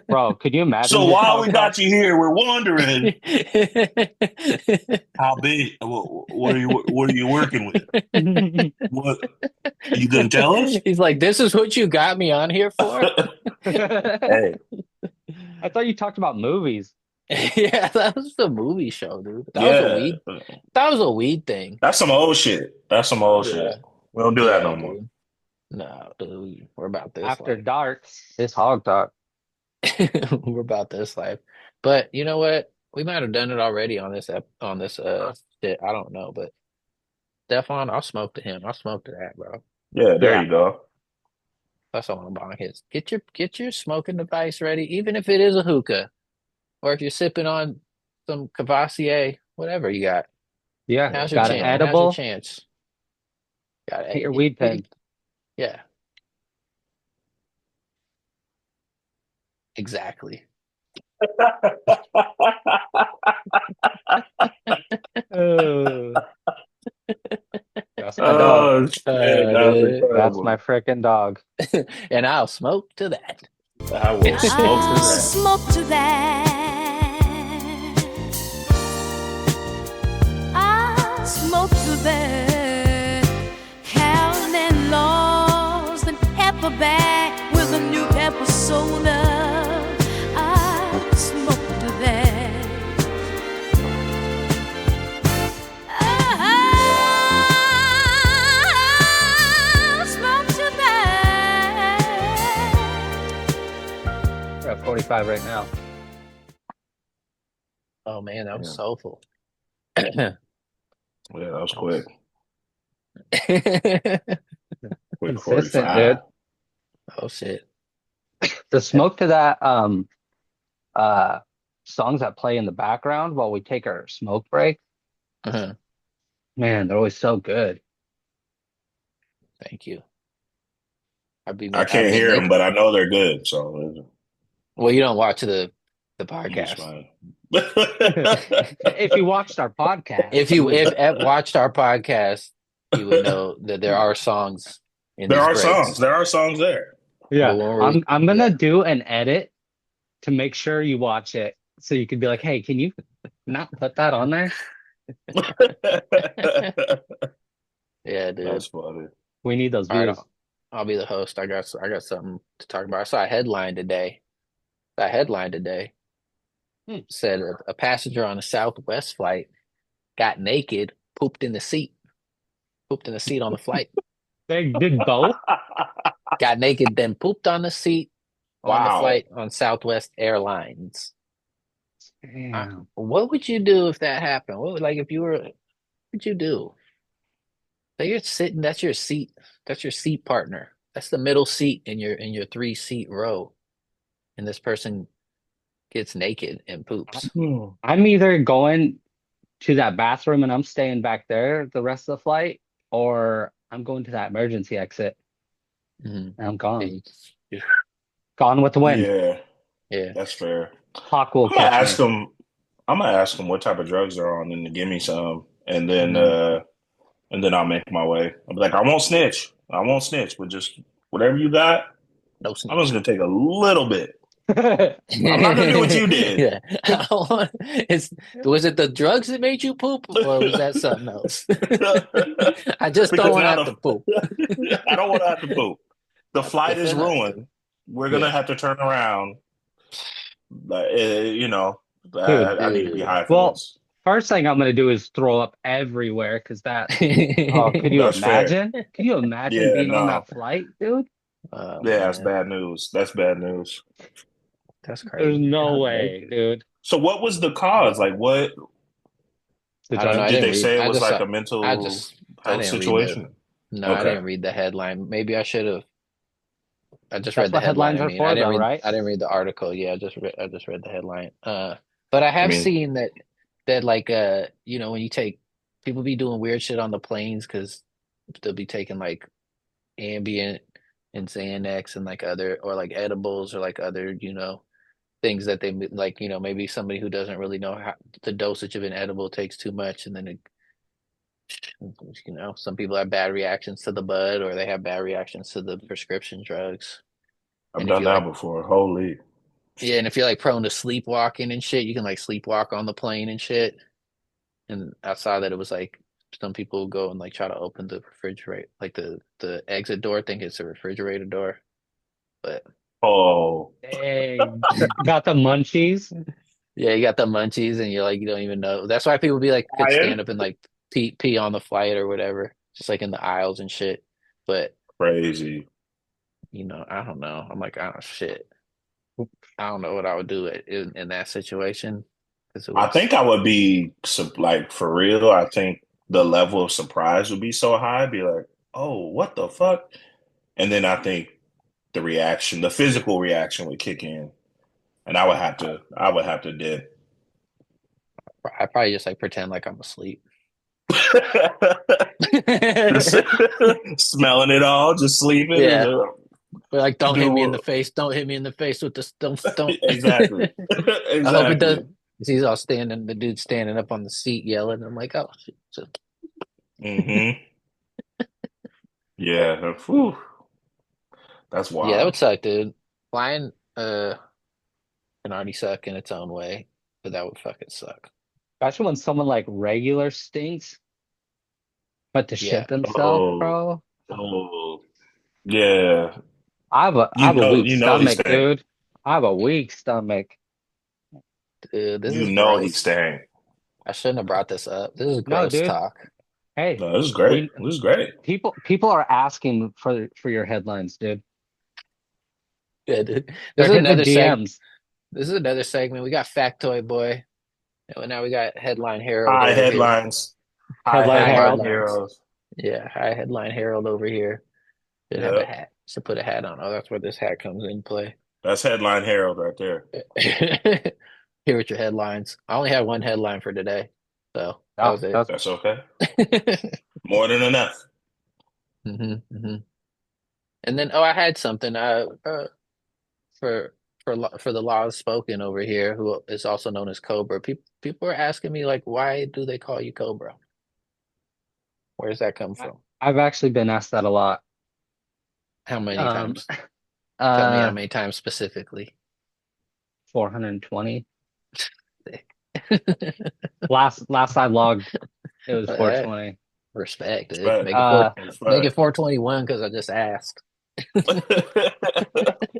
Bro, could you imagine So his while hog we talk? got you here, we're wondering how big. What are you working with? What you gonna tell us? He's like, "This is what you got me on here for?" Hey, I thought you talked about movies. Yeah, that was the movie show, dude. yeah, That was a weed thing. that's some old shit. That's some old Yeah, shit. We don't do that yeah, no more. dude. No, dude, we're about this After life. dark, his hog talk. We're about this life. But you know what? We might have done it already on on this shit. I don't know, but Stefan, I'll smoke to him. I'll smoke to that, bro. Yeah, there Yeah. you go. That's all I'm buying his. Get your smoking device ready, even if it is a hookah, or if you're sipping on some Cavassier, whatever you got. Yeah. Now's your Got an chance. Now's your edible. chance. Got Get your it. weed pen. Yeah, exactly. Oh, that's my dog. Oh shit, that's Dude. That's my incredible. freaking dog. And I'll smoke to that. I will smoke to I'll that. smoke to that. I'll smoke to that. Carolyn and Lawz and Pepperback with a new pepper soda. I'll smoke to that. I'll smoke to that. We're at 45 right now. Oh man, that was Yeah, soulful. yeah, that was quick. Quick Consistent, 45. dude. Oh shit. The smoke to that uh songs that play in the background while we take our smoke break. Uh-huh. Man, they're always so good. Thank you. I I can't mean, hear them, but I know they're good. So well, you don't watch the I'm just podcast. fine. If you watched our podcast, If you if watched our podcast, you would know that there are songs in There these are songs. breaks. There are songs there. yeah, But when we, I'm gonna yeah. do an edit to make sure you watch it so you could be like, hey, can you not put that on there? Yeah, dude. That's funny. We need those All right, views. I'll be the host. I got something to talk about. I saw a headline today. That headline today said a passenger on a Southwest flight got naked, pooped in the seat, pooped in the seat on the flight. They did both. Got naked, then pooped on the seat on the Wow. flight on Southwest Airlines. Damn. What would you do if that happened? What would, like if you were? What would you do? So you're sitting. That's your seat. That's your seat partner. That's the middle seat in your 3-seat row, and this person gets naked and poops. I'm either going to that bathroom and I'm staying back there the rest of the flight, or I'm going to that emergency exit Mhm. and I'm gone. And you- Gone with the wind. Yeah, yeah. that's fair. Hawk will I'm gonna catch ask me. them. I'm gonna ask them what type of drugs they're on, and to give me some, and then I'll make my way. I'll be like, I won't snitch. I won't snitch, but just whatever you got, No I'm just snitch. gonna take a little bit. That's I'm not gonna do what you did. Yeah. Was it the drugs that made you poop, or was that something else? I just don't Because want to now have to poop. I don't want to have to poop. The flight is Then I- ruined. We're gonna Yeah. have to turn around. Like, Dude. I need to be Dude. high for Well, this. first thing I'm gonna do is throw up everywhere because oh, could you That's fair. imagine? Could you imagine Yeah, being on no. that flight, dude? Oh Yeah, that's man, bad news. That's bad news. that's There's crazy. no God, way, dude. So what was the cause? Like what The I don't know. drug. I did didn't they read. say it I was just like saw. a I mental just. I health didn't read the. situation? No, I Okay. didn't read the headline. Maybe I should have. I just read That's the what headline. headlines I are mean, I for, didn't though, read. right? I didn't read the article. Yeah, I just read the headline. But I I have mean, seen that like when you take people be doing weird shit on the planes because they'll be taking like Ambient and Xanax and like other or like edibles or like other things that they like maybe somebody who doesn't really know how the dosage of an edible takes too much and then some people have bad reactions to the bud or they have bad reactions to the prescription drugs. I've And if done you're that like, before. Holy. yeah, and if you're like prone to sleepwalking and shit, you can like sleepwalk on the plane and shit. And I saw that it was like some people go and like try to open the refrigerator, like the exit door, think it's a refrigerator door. But Oh, Hey, got the munchies. yeah, you got the munchies and you're like you don't even know. That's why people be like could Ryan? stand up and like pee on the flight or whatever, just like in the aisles and shit. But Crazy. I don't know. I'm like, oh shit. I don't know what I would do in that situation because it I was think I would be like for real. I think the level of surprise would be so high. I'd be like, oh, what the fuck? And then I think the physical reaction would kick in, and I would have to dip. I probably just like pretend like I'm asleep. Just smelling it all, just sleeping. Yeah. But like, don't hit me in the Do face. Don't hit me in the face with this. Don't. exactly, I hope it does. exactly. He's all standing, the dude standing up on the seat yelling. I'm like, oh, shit. So, Hmm. Yeah. Whew. That's yeah, that would wild. suck, dude. Flying can already suck in its own way, but that would fucking suck. Especially when someone like regular stinks, but to Yeah. shit themselves, Oh, bro. oh, yeah. I have a weak You know he's stomach, staying. dude. I have a weak stomach. Dude, this You is know he's gross. staying. I shouldn't have brought this up. This is No, gross dude. talk. Hey, No, this is great. we This is great. people are asking for your headlines, dude. Yeah, dude. This They're is hitting the another DMs. This is another segment. We got Factoid Boy. And now we got Headline Harold High over here. headlines. High Headline High headline Herald. headlines. heroes. Yeah, high Headline Harold over here. Should have a Yep. hat. Should put a hat on. Oh, that's where this hat comes in play. That's headline herald right there. Here with your headlines. I only had one headline for today, so that Oh, was it. that's That's okay. More than enough. hmm And then, oh, I had something. For for the Lawz spoken over here, who is also known as Cobra. People are asking me like, why do they call you Cobra? Where does that come from? I've actually been asked that a lot. How many Um, times? Tell me how uh, many times specifically. 420. Sick. Last I logged, it was All right. 420. Respect, dude. Respect. Uh, Make it Respect. 421 because I just asked.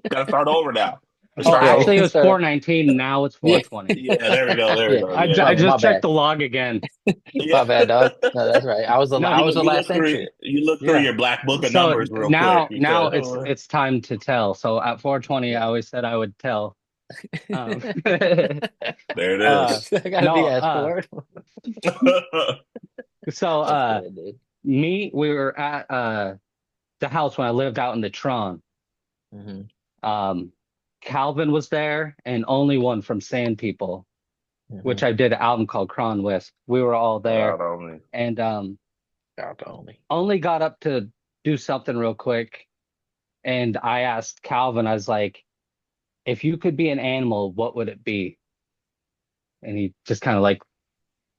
Gotta start over now. Let's oh, start Yeah, actually, it over. was 419. Now it's yeah, 420. Yeah, there we go. There we yeah. go. I Yeah. My just checked bad. the log again. Yeah. My bad, dog. No, that's right. No, I was the last entry. You look through yeah. your black book of So numbers real quick now because it's time to tell. So at 420, Yeah. I always said I would tell. Um, there it uh, is. I gotta no, be asked for it. so That's good, dude. we were at the house when I lived out in the CHRON. hmm Um, Calvin was there and only one from Sand People, hmm which I did an album called CHRON with. We were all there Not only. and Out only. only got up to do something real quick. And I asked Calvin, I was like, if you could be an animal, what would it be? And he just kind of like,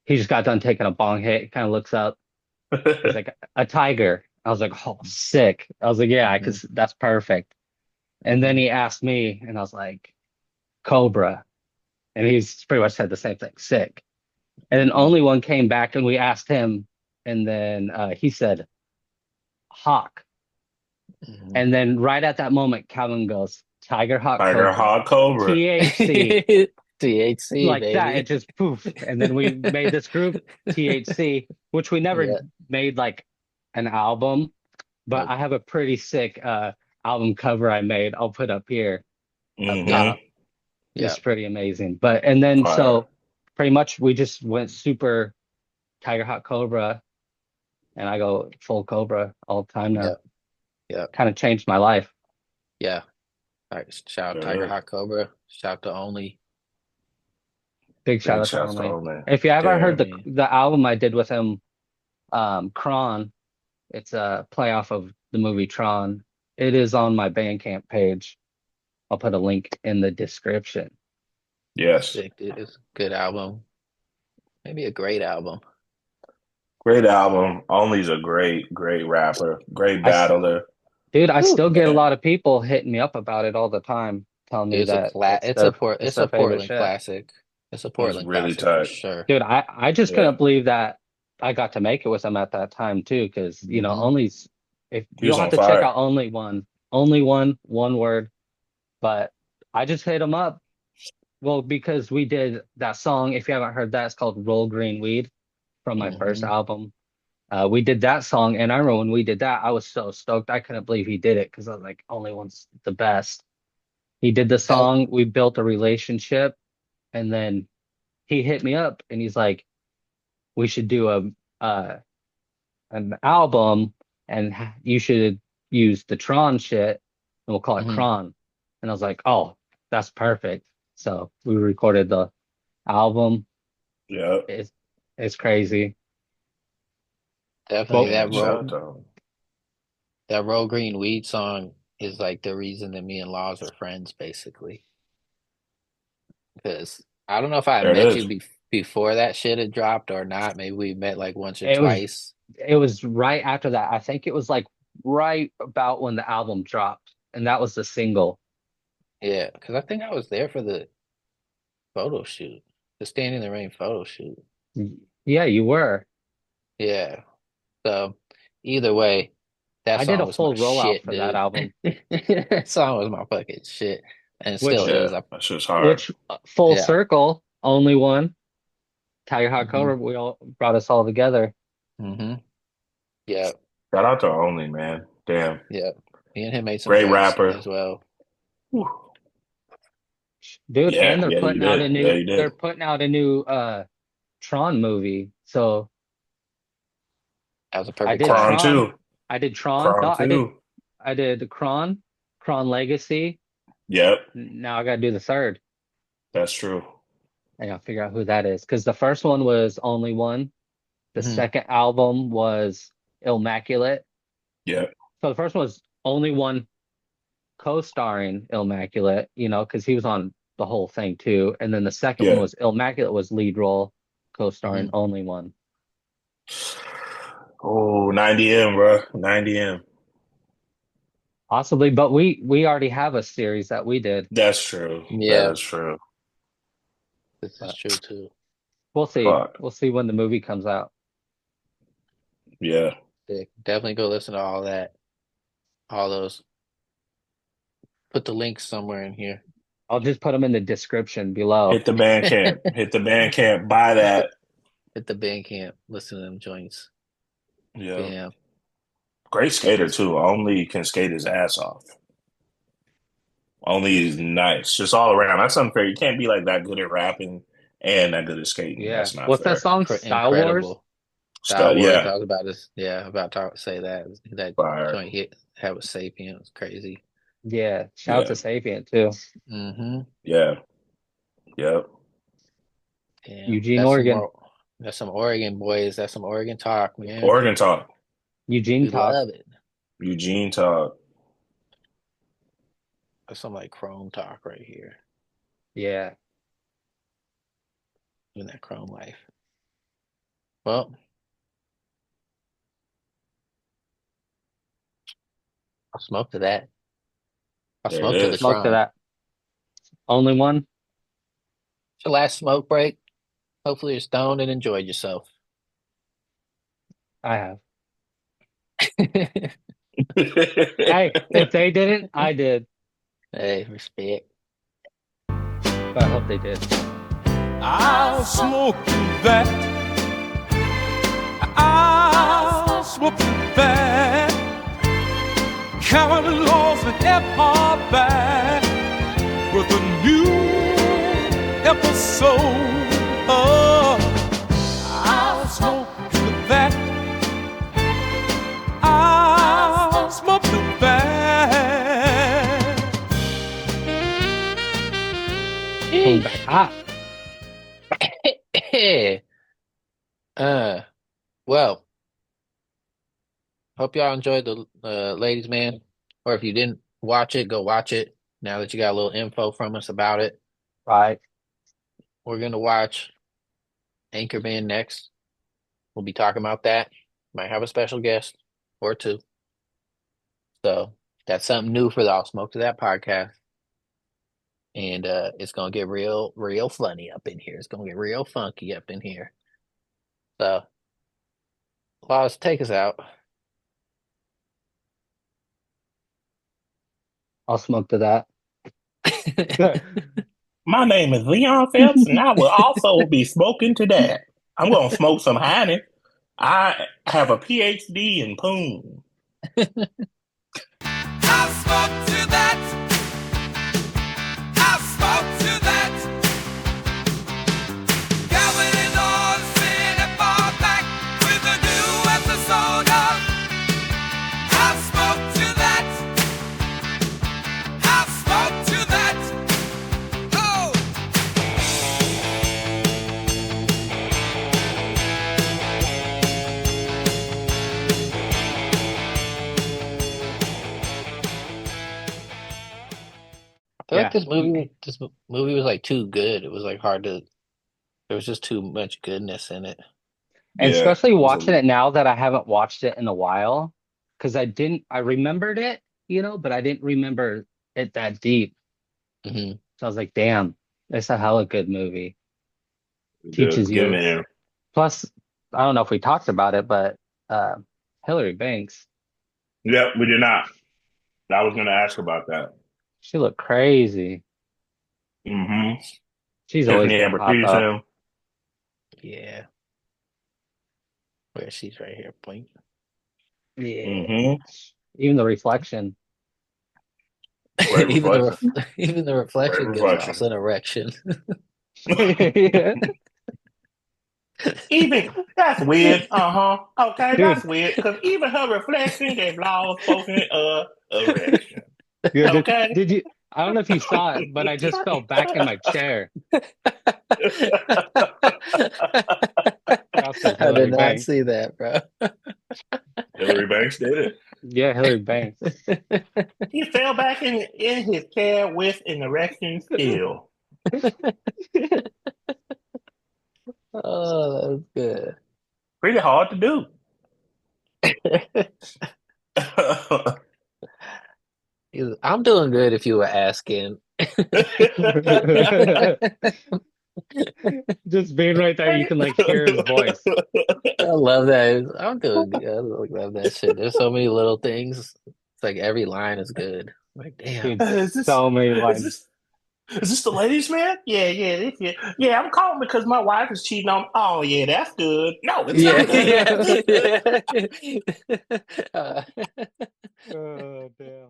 he just got done taking a bong hit, kind of looks up. He's like, a tiger. I was like, oh, sick. I was like, yeah, I could, hmm that's perfect. And then hmm he asked me, and I was like, Cobra. And he's pretty much said the same thing, sick. And then hmm only one came back, and we asked him, and then he said, hawk. hmm And then right at that moment, Calvin goes, Tiger Hawk Tiger Cobra, Hawk Cobra. THC, THC, like that. It baby. just poof. And then we made this group, THC, which we never Yeah. made like an album, but Nope. I have a pretty sick album cover I made. I'll put up here up top. Mm-hmm. Yeah. It's pretty amazing. But and then Fire. so pretty much we just went super Tiger Hawk Cobra, and I go full Cobra all the time Yeah. now. Yeah. Kind of changed my life. Yeah. All right. Shout out Tiger Good. Hawk Cobra. Shout out to Only. Big shout Big out to shouts to Only. Omen. If you ever heard Damn. the album I did with him, CHRON, it's a playoff of the movie Tron. It is on my Bandcamp page. I'll put a link in the description. Yes. Sick, dude. It's a good album. Maybe a great album. Great album. Only's a great, great rapper. Great battler. Dude, I still get a Man. lot of people hitting me up about it all the time, telling me It's a that cla it's their it's it's their a favorite Portland shit. classic. It's a He's Portland really classic for tight. sure. Dude, I just Yeah. couldn't believe that I got to make it with him at that time too, because you know, Mhm. Only's if He you'll was have on to check fire. out Only one word. But I just hit him up. Well, because we did that song, if you haven't heard that, it's called Roll Green Weed from my first Mhm. album. We did that song, and I remember when we did that, I was so stoked. I couldn't believe he did it because I was like, Only One's the best. He did the That song, we built a relationship, and then he hit me up and he's like, we should do uh an album and you should use the Tron shit and we'll call it mhm. CHRON. And I was like, oh, that's perfect. So we recorded the album. Yeah. It's crazy. Definitely Well, Man, shout out to him. that Roll Green Weed song is like the reason that me and Laws are friends, basically. Because I don't know if I had There it met you is. before that shit had dropped or not. Maybe we met like once or it was twice. it was right after that. I think it was like right about when the album dropped, and that was the single. Yeah, because I think I was there for the photo shoot, the Stand in the Rain photo shoot. Yeah, you were. Yeah. So either way, that I did song a was my full rollout shit, for that dude. album, That song was my fucking shit, and it still which is. Yeah. That shit's hard. full Yeah. circle, Only One, Tiger Hawk hmm Cobra, we all brought us all together. hmm Yeah. Shout out to Only, man. Damn. Yeah. Me and him made some Great joints rapper. as well. Whew. Dude, and Yeah. Yeah, you did. Yeah, you they're did. putting out a new Tron movie. So That was a I perfect did CHRON timing. Tron. 2. I did Tron. No, CHRON 2. I did CHRON Legacy. Yep. Now I gotta do the third. That's true. I gotta figure out who that is. Because the first one was Only One. The hmm second album was Immaculate. Yep. So the first one was Only One co-starring Immaculate, you know, because he was on the whole thing too. And then the second one Yeah. was Immaculate was lead role, co-starring hmm Only One. Oh, 90M, bro. 90M. Possibly, but we already have a series that we did, That's true. That Yeah, is true. this is but true too. we'll see. Fuck. We'll see when the movie comes out. Yeah. Sick. Definitely go listen to all that, all those. Put the links somewhere in here. I'll just put them in the description below. Hit the Bandcamp. Hit the Bandcamp. Buy Hit that. the Bandcamp. Listen to them joints. Yeah. Damn. Great skater, too. Only can skate his ass off. Only is nice. Just all around. That's unfair. You can't be like that good at rapping and that good at skating. Yeah. That's not What's that fair. song? Style Wars? Incredible. Star Wars. Yeah. I was about to, yeah, about to say that. That Fire. joint hit have a Sapien. It's crazy. Yeah. Shout out Yeah. to Sapient too. Mm-hmm. Yeah. Yep. Damn. Eugene, Oregon. That's some Oregon boys. That's some Oregon talk, man. Oregon talk. Eugene We talk. love it. Eugene talk. That's some like Chrome talk right here. Yeah. Doing that Chrome life. Well, I'll smoke to that. I'll There smoke it to the is. Smoke to Chrome. that. Only One. It's your last smoke break. Hopefully you're stoned and enjoyed yourself. I have. Hey, if they didn't, I did. Hey, respect. But I hope they did. I'll smoke that. I'll smoke that. Count Lawz and F.R. back with a new episode. Oh, I'll smoke that. I'll smoke that. Came back hot. Well, hope y'all enjoyed the Ladies Man. Or if you didn't watch it, go watch it. Now that you got a little info from us about it, Right. we're gonna watch Anchorman next. We'll be talking about that. Might have a special guest or two. So that's something new for the All Smoke to That podcast. And it's gonna get real, real funny up in here. It's gonna get real funky up in here. So, Lawz, take us out. I'll smoke to that. My name is Leon Phelps, and I will also be smoking to that. I'm going to smoke some honey. I have a PhD in poon. I'll smoke to that. I'll smoke to that. Gavin and Lawz in a bar back with a new episode of I'll smoke to that. I'll smoke to that. Oh! I feel Yeah. like this movie was like too good. It was like hard to. There was just too much goodness in it. And Yeah. especially watching it now that I haven't watched it in a while, because I remembered it, but I didn't remember it that deep. Hmm. So I was like, damn, it's a hella good movie. Teaches Get in you. there. Plus, I don't know if we talked about it, but Hillary Banks, Yep, we did not. I was going to ask about that. she looked crazy. Mm-hmm. She's always Tiffany been Amber hot though. Peterson. Yeah. Where she's right here. Point. Yeah. Mm-hmm. Even the reflection. Great reflection. Even the Great reflection gives reflection. us an erection. Yeah. Even that's weird. Okay, Dude. that's weird. Because even her reflection gave Lawz spoken erection. Yeah, Okay. did you? I don't know if you saw it, but I just fell back in my chair. Shouts to I Hillary did not Banks. see that, bro. Hillary Banks did it. Yeah, Hillary Banks. He fell back in his chair with an erection still. Oh, that's good. Pretty hard to do. I'm doing good if you were asking. Just being right there, you can like hear his voice. I love that. I'm doing good. I love that shit. There's so many little things. It's like every line is good. Like, damn. Dude, so many Is lines. this the ladies, man? Yeah. Yeah, I'm calling because my wife is cheating on. Oh, yeah, that's good. No, it's Yeah, not good. yeah. Oh, damn.